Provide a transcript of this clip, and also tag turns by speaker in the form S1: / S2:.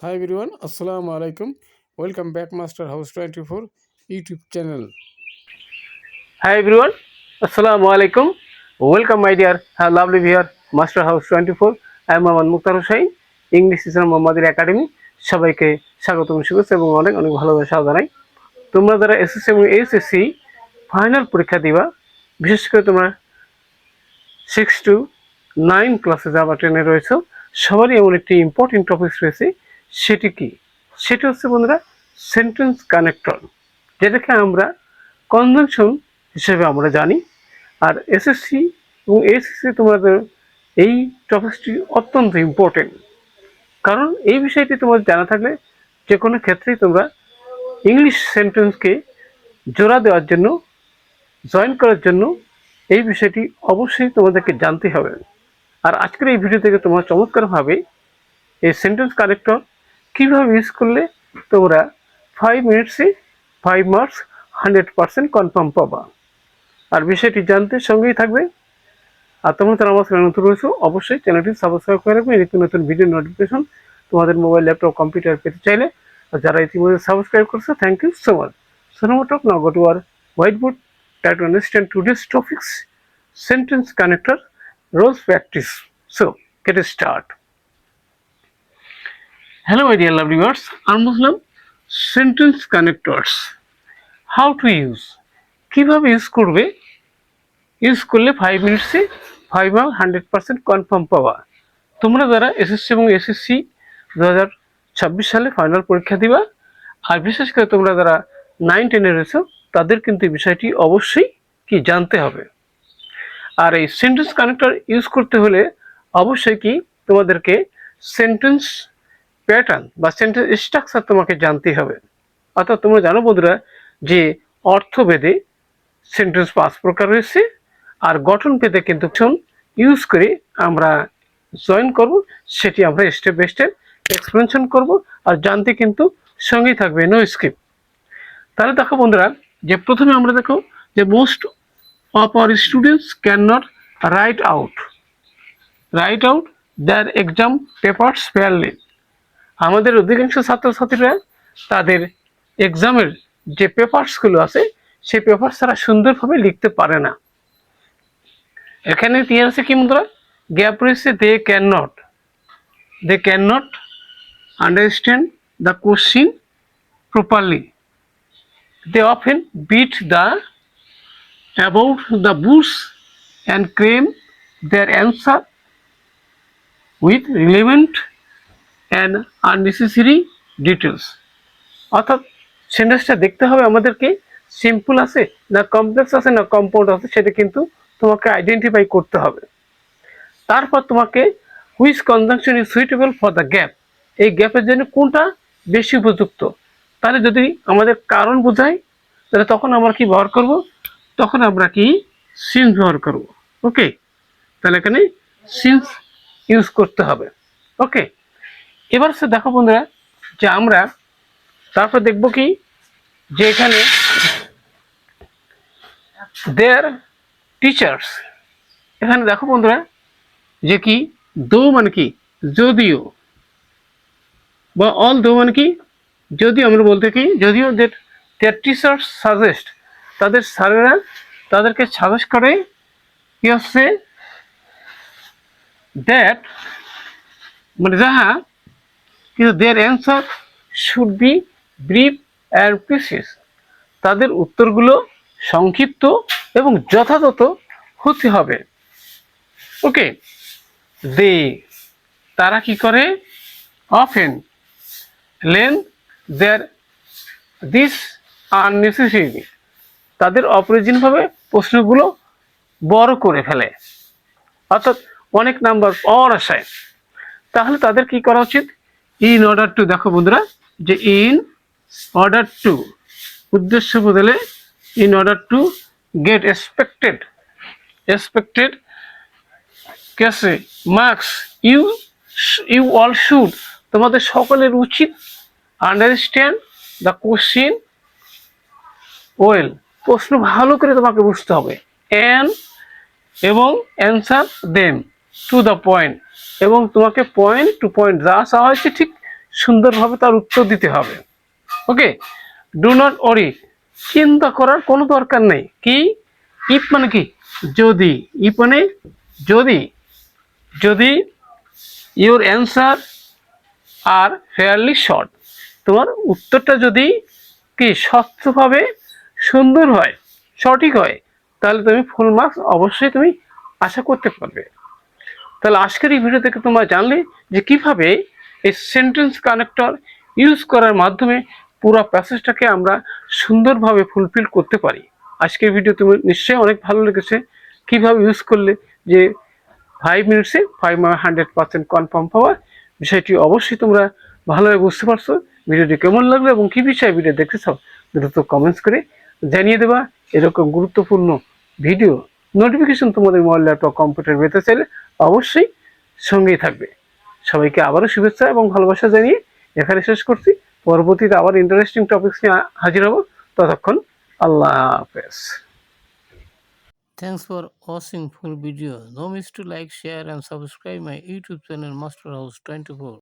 S1: Hi everyone, Assalamu alaikum. Welcome back Master House 24 YouTube channel.
S2: Hi everyone, Assalamu alaikum. Welcome my dear lovely viewer, Master House 24. I am Mohammad Mukhtar Hussain, English teacher মোহাম্মদের academy. সবাইকে স্বাগতম, শুভেচ্ছা এবং অনেক অনেক ভালোবাসা জানাই। তোমরা যারা এসএসসি এবং এইচএসসি ফাইনাল পরীক্ষা দিবা, বিশেষ করে তোমরা 6 to 9 ক্লাসে যাওয়া ট্রেনে রয়েছে, সবারই এমন একটি ইম্পর্টেন্ট টপিক রয়েছে। সেটি কি? সেটি হচ্ছে বন্ধুরা সেন্টেন্স কানেক্টর, যেটাকে আমরা কনজাংশন হিসেবে আমরা জানি। আর এসএসসি এবং এইচএসসি তোমাদের এই টপিকটি অত্যন্ত ইম্পর্টেন্ট, কারণ এই বিষয়টি তোমার জানা থাকলে যে কোনো ক্ষেত্রেই তোমরা ইংলিশ সেন্টেন্সকে জোড়া দেওয়ার জন্য, জয়েন করার জন্য এই বিষয়টি অবশ্যই তোমাদেরকে জানতে হবে। আর আজকের এই ভিডিও থেকে তোমরা চমৎকারভাবে এই সেন্টেন্স কানেক্টর কীভাবে ইউজ করলে তোমরা 5 মিনিটসে 5 মার্কস 100% কনফার্ম পাবা। আর বিষয়টি জানতে সঙ্গেই থাকবে। আর তোমরা যারা আমার চ্যানেল নতুন রয়েছো, অবশ্যই চ্যানেলটি সাবস্ক্রাইব করে রাখবে নিত্য নতুন ভিডিও নোটিফিকেশন তোমাদের মোবাইল, ল্যাপটপ, কম্পিউটার পেতে চাইলে। আর যারা ইতিমধ্যে সাবস্ক্রাইব করছো, thank you so much. So now talk now go to our whiteboard, try to understand today's topics, sentence connector, rose practice. So get a start. Hello my dear lovely viewers, I'm Muslim. Sentence connectors, how to use, কিভাবে use করবে, use করলে 5 মিনিটসে 5 আর 100% confirm পাওয়া। তোমরা যারা SSC এবং SSC 2026 সালে final পরীক্ষা দিবা, আর বিশেষ করে তোমরা যারা 9-10-এ রয়েছো, তাদের কিন্তু এই বিষয়টি অবশ্যই কি জানতে হবে। আর এই সেন্টেন্স কানেক্টর ইউজ করতে হলে অবশ্যই কি তোমাদেরকে সেন্টেন্স প্যাটার্ন বা সেন্টেন্স স্ট্রাকচার তোমাকে জানতে হবে। অর্থাৎ তোমরা জানো বন্ধুরা যে অর্থভেদে সেন্টেন্স 5 প্রকার রয়েছে, আর গঠন ভেদে কিন্তু ইউজ করে আমরা জয়েন করব, সেটি আমরা স্টেপ বাই স্টেপ এক্সপ্লেনেশন করব। আর জানতে কিন্তু সঙ্গেই থাকবে, নো স্কিপ। তাহলে দেখো বন্ধুরা, যে প্রথমে আমরা দেখো যে most of our students can not write out their exam papers fairly. আমাদের অধিকাংশ ছাত্রছাত্রীরা তাদের এক্সামের যে পেপারসগুলো আছে, সেই পেপারস তারা সুন্দরভাবে লিখতে পারে না। এখানে দিয়ে আছে কি বন্ধুরা, গ্যাপ রয়েছে, they can not understand the question properly, they often beat about the bush and claim their answer with relevant and unnecessary details. অর্থাৎ সেন্টেন্সটা দেখতে হবে আমাদেরকে সিম্পল আছে না কমপ্লেক্স আছে না কম্পাউন্ড আছে, সেটা কিন্তু তোমাকে আইডেন্টিফাই করতে হবে। তারপর তোমাকে which conjunction is suitable for the gap, এই গ্যাপের জন্য কোনটা বেশি উপযুক্ত। তাহলে যদি আমাদের কারণ বোঝায়, তাহলে তখন আমরা কি ব্যবহার করব, তখন আমরা কি সিন্স ব্যবহার করব। ওকে, তাহলে এখানে সিন্স ইউজ করতে হবে। ওকে, এবার সে দেখো বন্ধুরা যে আমরা তারপর দেখব কি, যে এখানে দেয়ার টিচার্স, এখানে দেখো বন্ধুরা যে কি দো মানে কি যদিও, বা অল দো মানে কি যদিও, আমরা বলতে কি যদিও দেয়ার টিচার্স সাজেস্ট, তাদের স্যারেরা তাদেরকে সাজেস্ট করে কি হচ্ছে দ্যাট মানে যাহা কিন্তু their answer should be brief and precise, তাদের উত্তরগুলো সংক্ষিপ্ত এবং যথাযথ হতে হবে। ওকে, দে তারা কি করে, অফেন লেন দেয়ার দিস আননেসেসারি, তাদের অপ্রয়োজনীয়ভাবে প্রশ্নগুলো বড় করে ফেলে, অর্থাৎ অনেক নাম্বার পাওয়ার আশায়। তাহলে তাদের কি করা উচিত, ইন অর্ডার টু, দেখো বন্ধুরা যে ইন অর্ডার টু উদ্দেশ্য বদলে in order to get expected কেসে মার্কস, ইউ অল শুড, তোমাদের সকলের উচিত আন্ডারস্ট্যান্ড দ্য কোশ্চিন ওয়েল, প্রশ্ন ভালো করে তোমাকে বুঝতে হবে, এবং answer them to the point, এবং তোমাকে পয়েন্ট টু পয়েন্ট যা চাওয়া হয়েছে ঠিক সুন্দরভাবে তার উত্তর দিতে হবে। ওকে, ডু নট ওরি, চিন্তা করার কোনো দরকার নেই। কি ইফ মানে কি যদি, ইফ মানে যদি, যদি your answer are fairly short, তোমার উত্তরটা যদি কি স্বচ্ছভাবে সুন্দর হয়, সঠিক হয়, তাহলে তুমি ফুল মার্কস অবশ্যই তুমি আশা করতে পারবে। তাহলে আজকের এই ভিডিও থেকে তোমরা জানলে যে কিভাবে এই সেন্টেন্স কানেক্টর ইউজ করার মাধ্যমে পুরো প্যাসেজটাকে আমরা সুন্দরভাবে ফুলফিল করতে পারি। আজকের ভিডিও তুমি নিশ্চয়ই অনেক ভালো লেগেছে, কিভাবে ইউজ করলে যে 5 মিনিটসে 100% কনফার্ম পাওয়ার বিষয়টি অবশ্যই তোমরা ভালোভাবে বুঝতে পারছো। ভিডিওটি কেমন লাগলো এবং কি বিষয়ে ভিডিও দেখতে চাও দ্রুত কমেন্টস করে জানিয়ে দেবা। এরকম গুরুত্বপূর্ণ ভিডিও নোটিফিকেশন তোমাদের মোবাইল, ল্যাপটপ, কম্পিউটার পেতে চাইলে অবশ্যই সঙ্গেই থাকবে। সবাইকে আবারও শুভেচ্ছা এবং ভালোবাসা জানিয়ে এখানে শেষ করছি। পরবর্তীতে আবার ইন্টারেস্টিং টপিকস নিয়ে হাজির হব। ততক্ষণ আল্লাহ হাফেজ।
S1: Thanks for watching full video. No miss to like, share and subscribe my YouTube channel Master House 24.